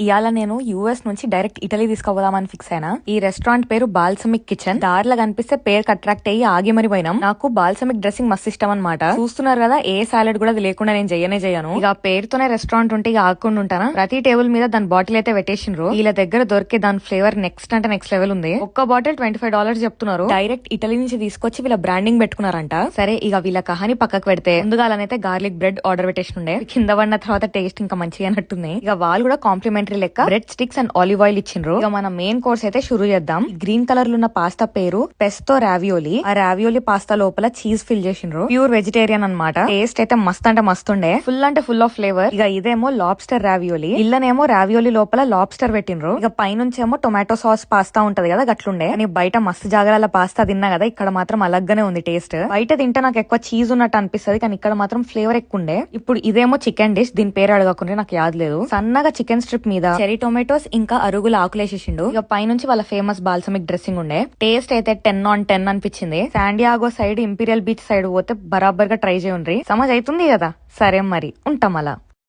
ఇవాళ నేను యూఎస్ నుంచి డైరెక్ట్ ఇటలీ తీసుకోపోదామని ఫిక్స్ అయినా. ఈ రెస్టారెంట్ పేరు బాల్సమిక్ కిచెన్. దారిలో కనిపిస్తే పేరు అట్రాక్ట్ అయ్యి ఆగి మరి పోయినాం. నాకు బాల్సమిక్ డ్రెస్సింగ్ మస్తు ఇష్టం అనమాట. చూస్తున్నారు కదా, ఏ సాలెడ్ కూడా అది లేకుండా నేను చేయను. ఇక పేరుతోనే రెస్టారెంట్ ఉంటే ఇక ఆకుండా ఉంటానా. ప్రతి టేబుల్ మీద దాని బాటిల్ అయితే పెట్టేసిండ్రు. వీళ్ళ దగ్గర దొరికే దాని ఫ్లేవర్ నెక్స్ట్ అంటే నెక్స్ట్ లెవెల్ ఉంది. ఒక్క బాటిల్ $25 చెప్తున్నారు. డైరెక్ట్ ఇటలీ నుంచి తీసుకొచ్చి వీళ్ళ బ్రాండింగ్ పెట్టుకున్నారంట. సరే ఇక వీళ్ళ కహాని పక్కకు పెడితే ముందుగాలనైతే గార్లిక్ బ్రెడ్ ఆర్డర్ పెట్టేసిండే. కింద పడిన తర్వాత టేస్ట్ ఇంకా మంచిగా అన్నట్టుంది. ఇక వాళ్ళు కూడా కాంప్లిమెంటరీ లెక్క bread sticks and olive oil ఇచ్చిండ్రు. ఇక మన మెయిన్ కోర్స్ అయితే షురూ చేద్దాం. గ్రీన్ కలర్ లో ఉన్న పాస్తా పేరు పెస్తో రావియోలి. ఆ రావియోలి పాస్తా లోపల చీజ్ ఫిల్ చేసిండ్రు. ప్యూర్ వెజిటేరియన్ అన్నమాట. టేస్ట్ అయితే మస్త్ అంటే మస్తుండే. ఫుల్ అంటే ఫుల్ ఆఫ్ ఫ్లేవర్. ఇక ఇదేమో లాబ్స్టర్ రావియోలి. ఇల్లనేమో రావియోలి లోపల లాబ్స్టర్ పెట్టిండ్రు. ఇక పైనుంచేమో టొమాటో సాస్ పాస్తా ఉంటది కదా, గట్లుండే. అని బయట మస్తు జాగ్రత్త పాస్తా తిన్నా కదా, ఇక్కడ మాత్రం అలాగనే ఉంది టేస్ట్. బయట తింటే నాకు ఎక్కువ చీజ్ ఉన్నట్టు అనిపిస్తుంది, కానీ ఇక్కడ మాత్రం ఫ్లేవర్ ఎక్కువ ఉండే. ఇప్పుడు ఇదేమో చికెన్ డిష్. దీని పేరు అడగకుండా నాకు యాద్ లేదు. సన్నగా చికెన్ స్ట్రిప్ మీద చెరీ టొమాటోస్ ఇంకా అరుగుల ఆకులేసేసిండు. ఇక పైనుంచి వాళ్ళ ఫేమస్ బాల్సమిక్ డ్రెస్సింగ్ ఉండే. టేస్ట్ అయితే 10/10 అనిపించింది. San Diego side imperial beach side పోతే బరాబర్ గా ట్రై చేయండి. సమజ్ అవుతుంది కదా. సరే మరి ఉంటాం అలా.